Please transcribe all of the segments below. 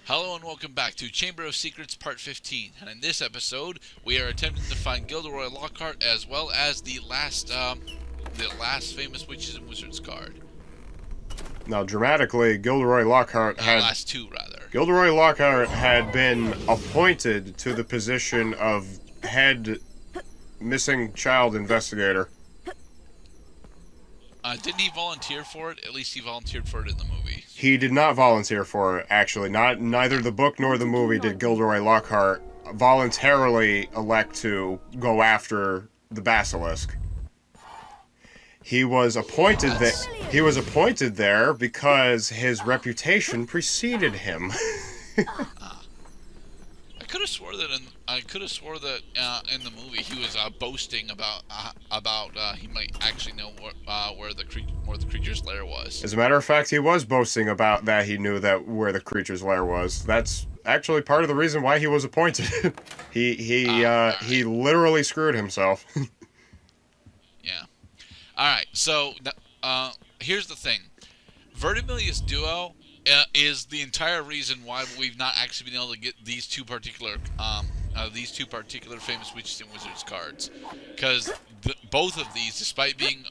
Hello and welcome back to Chamber of Secrets Part 15, and in this episode, we are attempting to find Gilderoy Lockhart as well as the last famous Witches and Wizards card. Now, dramatically, Gilderoy Lockhart Last two, rather. Gilderoy Lockhart had been appointed to the position of head missing child investigator. Didn't he volunteer for it? At least he volunteered for it in the movie. He did not volunteer for it, actually. Neither the book nor the movie did Gilderoy Lockhart voluntarily elect to go after the basilisk. He was appointed there because his reputation preceded him. I could have swore that in the movie he was boasting about he might actually know where the creature's lair was. As a matter of fact, he was boasting about that. He knew that where the creature's lair was. That's actually part of the reason why he was appointed. He literally screwed himself. Yeah. All right. So here's the thing: Vertimilius Duel is the entire reason why we've not actually been able to get these two particular famous Witches and Wizards cards, because both of these, despite being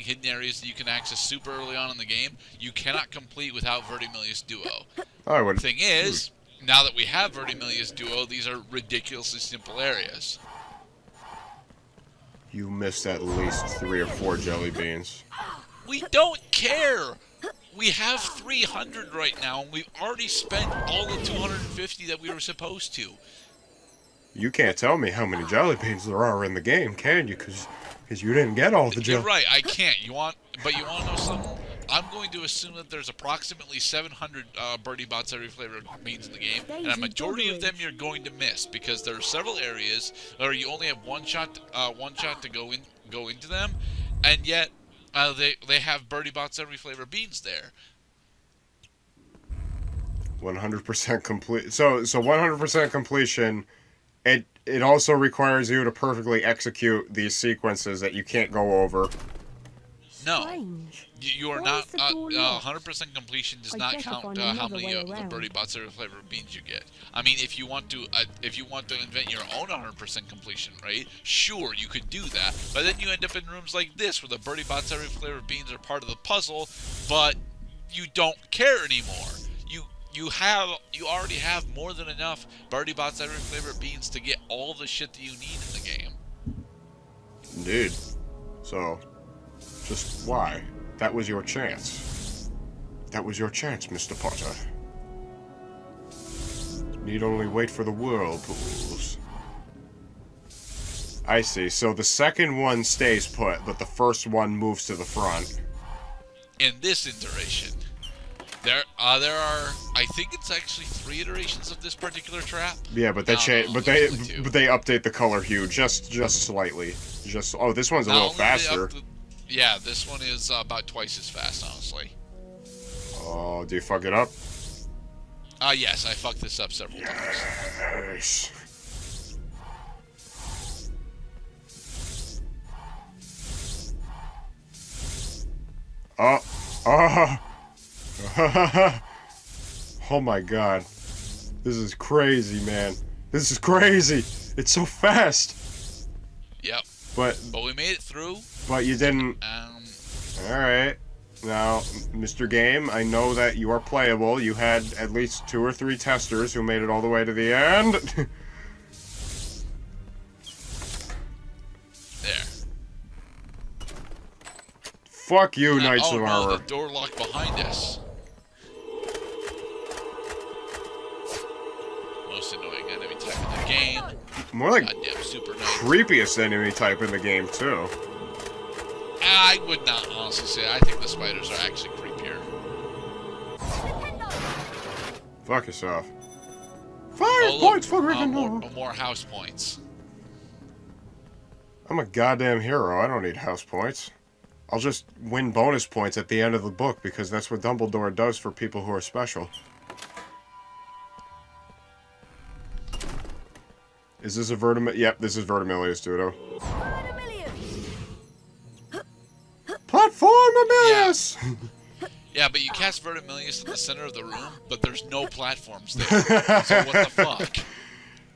hidden areas that you can access super early on in the game, you cannot complete without Vertimilius Duo. The thing is, now that we have Vertimilius Duo, these are ridiculously simple areas. You missed at least 3 or 4 jelly beans. We don't care! We have 300 right now, and we've already spent all the 250 that we were supposed to. You can't tell me how many jelly beans there are in the game, can you? Because you didn't get all the jelly. You're right, I can't. You want to know something? I'm going to assume that there's approximately 700 birdie bots every flavor of beans in the game, and a majority of them you're going to miss because there are several areas where you only have one shot to go into them, and yet they have birdie bots every flavor of beans there. 100% complete. So 100% completion. It also requires you to perfectly execute these sequences that you can't go over. No, you are not. 100% completion does not count how many the birdie bots every flavor of beans you get. I mean, if you want to invent your own 100% completion rate, sure, you could do that. But then you end up in rooms like this where the birdie bots every flavor of beans are part of the puzzle, but you don't care anymore. You already have more than enough birdie bots every flavor of beans to get all the shit that you need in the game. Indeed. So, just why? That was your chance. That was your chance, Mr. Potter. Need only wait for the whirlpools. I see. So the second one stays put, but the first one moves to the front. In this iteration, there are, I think it's actually 3 iterations of this particular trap. Yeah, but they update the color hue just slightly. This one's a little faster. Yeah, this one is about twice as fast, honestly. Oh, do you fuck it up? Yes, I fucked this up several times. Yes. Oh my god. This is crazy, man. This is crazy. It's so fast. Yep. But we made it through. But you didn't. Alright. Now, Mr. Game, I know that you are playable. You had at least 2 or 3 testers who made it all the way to the end. There. Fuck you, Knights of Armor. Armor. The door locked behind us. Most annoying enemy type in the game. More like goddamn super knight. Creepiest enemy type in the game, too. I would not honestly say. I think the spiders are actually creepier. Fuck yourself. 5 points for Gryffindor. More house points. I'm a goddamn hero. I don't need house points. I'll just win bonus points at the end of the book because that's what Dumbledore does for people who are special. Is this a Vertimilius? Yep, this is Vertimilius, Dudo. Platform Amilius! Yeah, but you cast Vertimillious in the center of the room, but there's no platforms there. So what the fuck?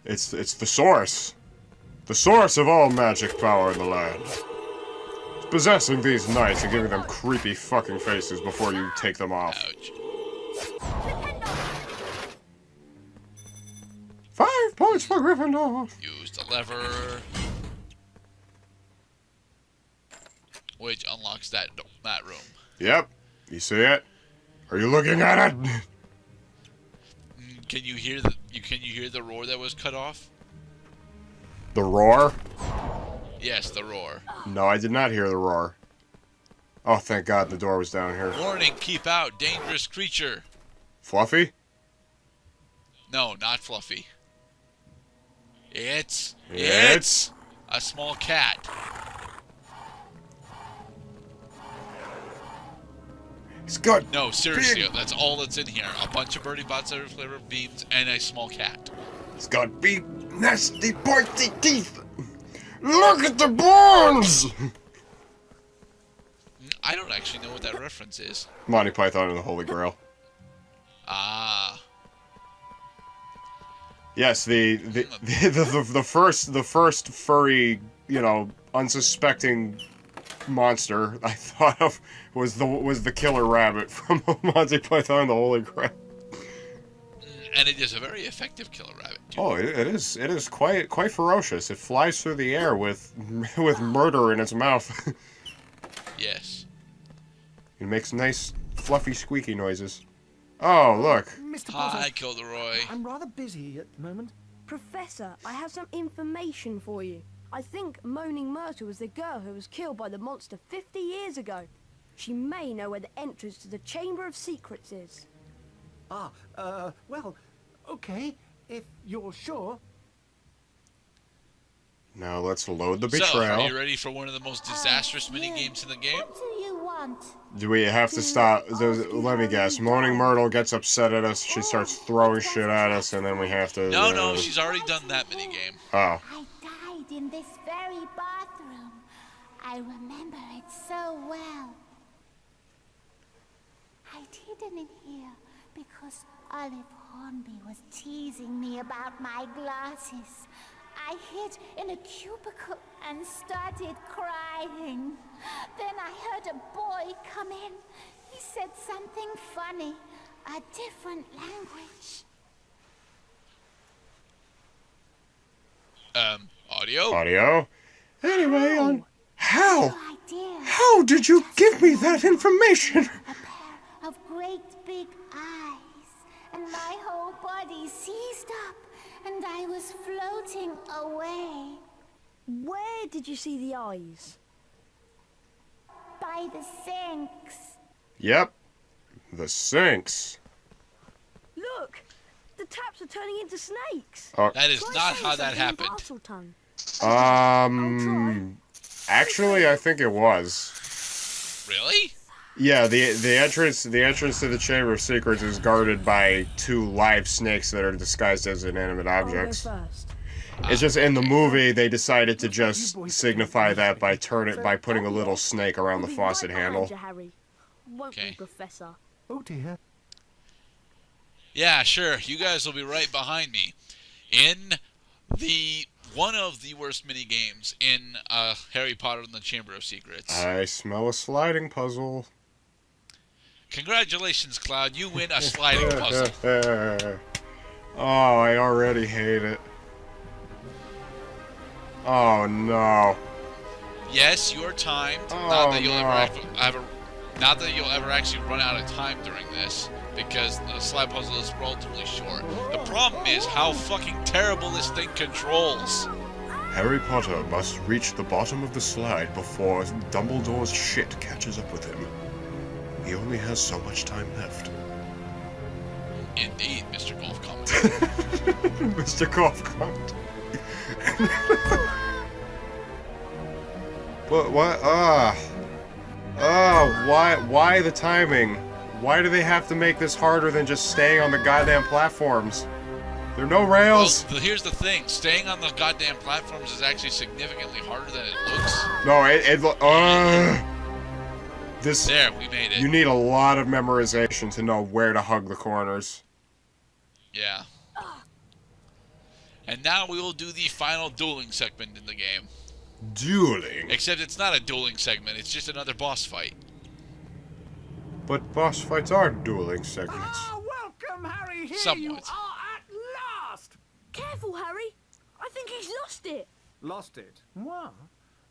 It's the source. The source of all magic power in the land. It's possessing these knights and giving them creepy fucking faces before you take them off. Ouch. 5 points for Gryffindor. Use the lever, which unlocks that room. Yep. You see it? Are you looking at it? Can you hear the roar that was cut off? The roar? Yes, the roar. No, I did not hear the roar. Oh, thank God the door was down here. Warning, keep out, dangerous creature. Fluffy? No, not Fluffy. It's a small cat. It's got No, seriously, that's all that's in here. A bunch of Birdie Bots flavor beams and a small cat. It's got big, nasty, pointy teeth. Look at the bones! I don't actually know what that reference is. Monty Python and the Holy Grail. Ah. Yes, the first furry, unsuspecting monster I thought of was the killer rabbit from Monty Python and the Holy Grail. And it is a very effective killer rabbit, too. Oh, it is quite ferocious. It flies through the air with murder in its mouth. Yes. It makes nice fluffy squeaky noises. Oh, look. Mr. Hi, Potter, Gilderoy. I'm rather busy at the moment. Professor, I have some information for you. I think Moaning Myrtle was the girl who was killed by the monster 50 years ago. She may know where the entrance to the Chamber of Secrets is. Well, okay, if you're sure. Now let's load the So, betrayal. are you ready for one of the most disastrous mini-games in the game? What do you want? Do we have to stop? Let me guess. Moaning Myrtle gets upset at us. She starts throwing shit at us, and then we have to. No, she's already done that mini-game. Oh. I died in this very bathroom. I remember it so well. I hidden in here because Olive Hornby was teasing me about my glasses. I hid in a cubicle and started crying. Then I heard a boy come in. He said something funny, a different language. Audio? Anyway, how? No idea. How did you give me that information? A pair of great big eyes, and my whole body seized up, and I was floating away. Where did you see the eyes? By the sinks. Yep. The sinks. Look! The taps are turning into snakes. That is Try not saying how that something in happened. Parseltongue. Actually, I think it was. Really? Yeah, the entrance to the Chamber of Secrets is guarded by 2 live snakes that are disguised as inanimate objects. I'll go first. It's just in the movie they decided to just signify that by putting a little snake around the We'll be faucet right handle. behind you, Harry. Won't Okay. we, Professor? Oh dear. Yeah, sure. You guys will be right behind me. In one of the worst mini games in Harry Potter and the Chamber of Secrets. I smell a sliding puzzle. Congratulations, Cloud. You win a sliding puzzle. Oh, I already hate it. Oh no. Yes, your timed. Oh, Not that you'll no. not that you'll ever actually run out of time during this, because the slide puzzle is relatively short. The problem is how fucking terrible this thing controls. Harry Potter must reach the bottom of the slide before Dumbledore's shit catches up with him. He only has so much time left. Indeed, Mr. Golf Commentator. Mr. Golf Cunt. What? Why the timing? Why do they have to make this harder than just staying on the goddamn platforms? There are no rails. Well, here's the thing. Staying on the goddamn platforms is actually significantly harder than it looks. No, There, we made it. You need a lot of memorization to know where to hug the corners. Yeah. And now we will do the final dueling segment in the game. Dueling? Except it's not a dueling segment, it's just another boss fight. But boss fights are dueling segments. Ah, welcome, Harry. Here Somewhat. you are at last. Careful, Harry. I think he's lost it. Lost it? What?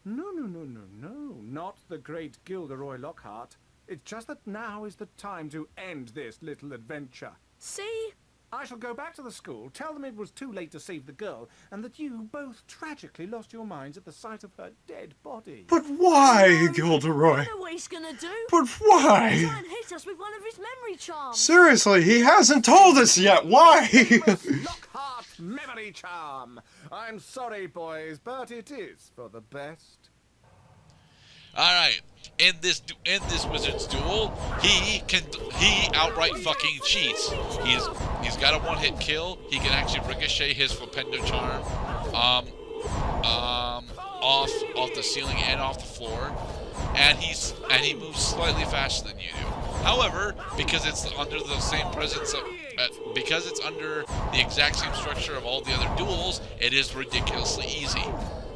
No, no, no, no, no. Not the great Gilderoy Lockhart. It's just that now is the time to end this little adventure. See? I shall go back to the school, tell them it was too late to save the girl, and that you both tragically lost your minds at the sight of her dead body. But why, Gilderoy? I know what he's gonna do. But why? Try and hit us with one of his memory charms. Seriously, he hasn't told us yet. Why? Lockhart memory charm. I'm sorry, boys, but it is for the best. Alright, in this wizard's duel, he outright fucking cheats. He's got a one-hit kill. He can actually ricochet his flipendo charm off the ceiling and off the floor, and he moves slightly faster than you do. However, because it's under the same presence of, because it's under the exact same structure of all the other duels, it is ridiculously easy.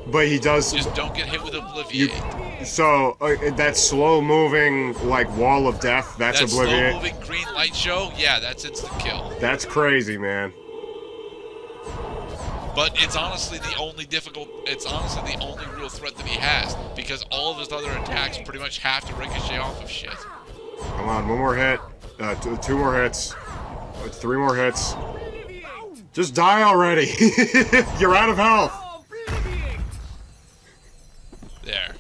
But he does. Just don't get hit with Obliviate. So that slow-moving like wall of death. That's Obliviate. Slow-moving green light show. Yeah, that's instant kill. That's crazy, man. But it's honestly the only It's honestly the only real threat that he has, because all of his other attacks pretty much have to ricochet off of shit. Come on, one more hit. Two more hits. Three more hits. Just die already. You're out of health. There.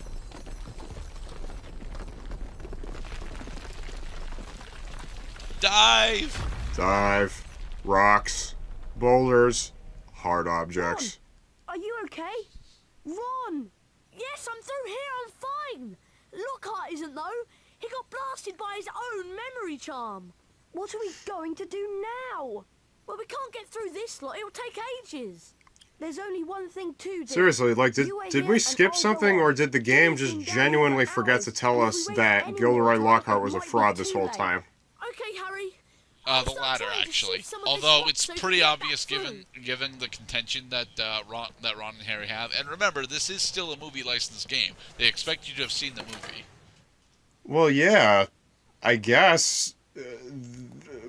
Dive! Dive. Rocks. Boulders. Hard objects. Ron, are you okay? Ron! Yes, I'm through here, I'm fine! Lockhart isn't though. He got blasted by his own memory charm. What are we going to do now? Well, we can't get through this lot, it'll take ages. There's only one thing to do. Seriously, like, did we skip something, or did the game just genuinely forget to tell us that Gilderoy Lockhart was a fraud this whole time? Okay, Harry. The latter, actually. Although it's pretty obvious given the contention that Ron and Harry have. And remember, this is still a movie licensed game. They expect you to have seen the movie. Well, yeah, I guess,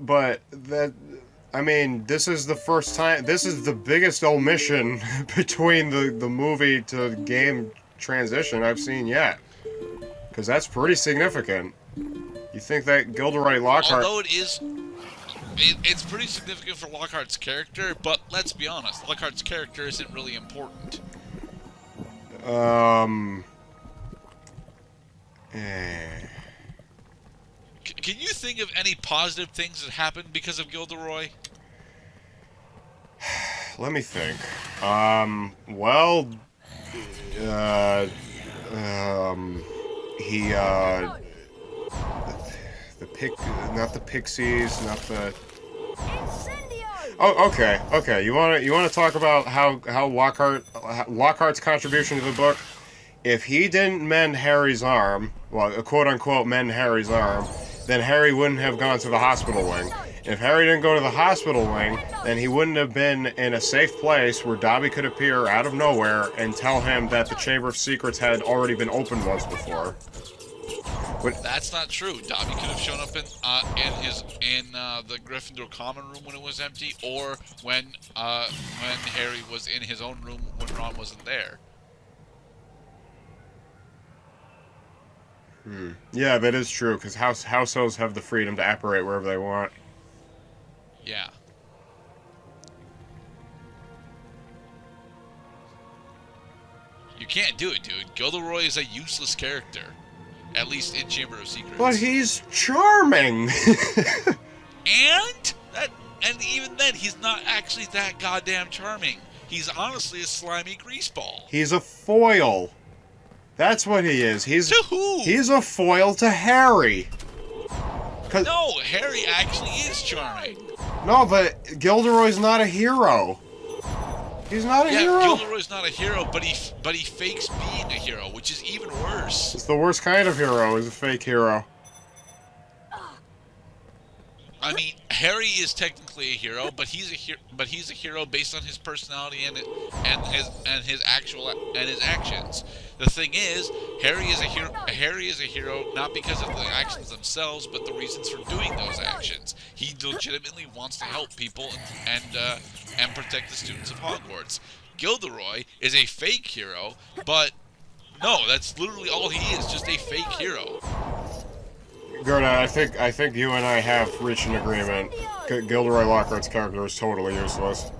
but that. I mean, this is the first time. This is the biggest omission between the movie to game transition I've seen yet. Because that's pretty significant. You think that Gilderoy Lockhart... Although it's pretty significant for Lockhart's character, but let's be honest, Lockhart's character isn't really important. Can you think of any positive things that happened because of Gilderoy? Let me think. Well, not the pixies, not the... Oh, okay. You wanna talk about how Lockhart's contribution to the book? If he didn't mend Harry's arm, well, quote unquote mend Harry's arm, then Harry wouldn't have gone to the hospital wing. If Harry didn't go to the hospital wing, then he wouldn't have been in a safe place where Dobby could appear out of nowhere and tell him that the Chamber of Secrets had already been opened once before. That's not true. Dobby could have shown up in the Gryffindor common room when it was empty, or when Harry was in his own room when Ron wasn't there. Yeah, that is true, because house elves have the freedom to apparate wherever they want. Yeah. You can't do it, dude. Gilderoy is a useless character. At least in Chamber of Secrets. But he's charming! And even then, he's not actually that goddamn charming. He's honestly a slimy greaseball. He's a foil. That's what he is. To who? He's a foil to Harry. No, Harry actually is charming. No, but Gilderoy's not a hero. He's not a hero. Gilderoy's not a hero, but he fakes being a hero, which is even worse. It's the worst kind of hero. Is a fake hero. I mean, Harry is technically a hero, but he's a hero based on his personality and his actions. The thing is, Harry is a hero. Harry is a hero not because of the actions themselves, but the reasons for doing those actions. He legitimately wants to help people and protect the students of Hogwarts. Gilderoy is a fake hero, but no, that's literally all he is, just a fake hero. Gerda, I think you and I have reached an agreement. Gilderoy Lockhart's character is totally useless.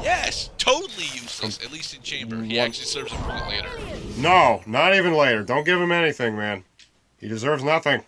Yes, totally useless, at least in Chamber. He actually serves a point later. No, not even later. Don't give him anything, man. He deserves nothing.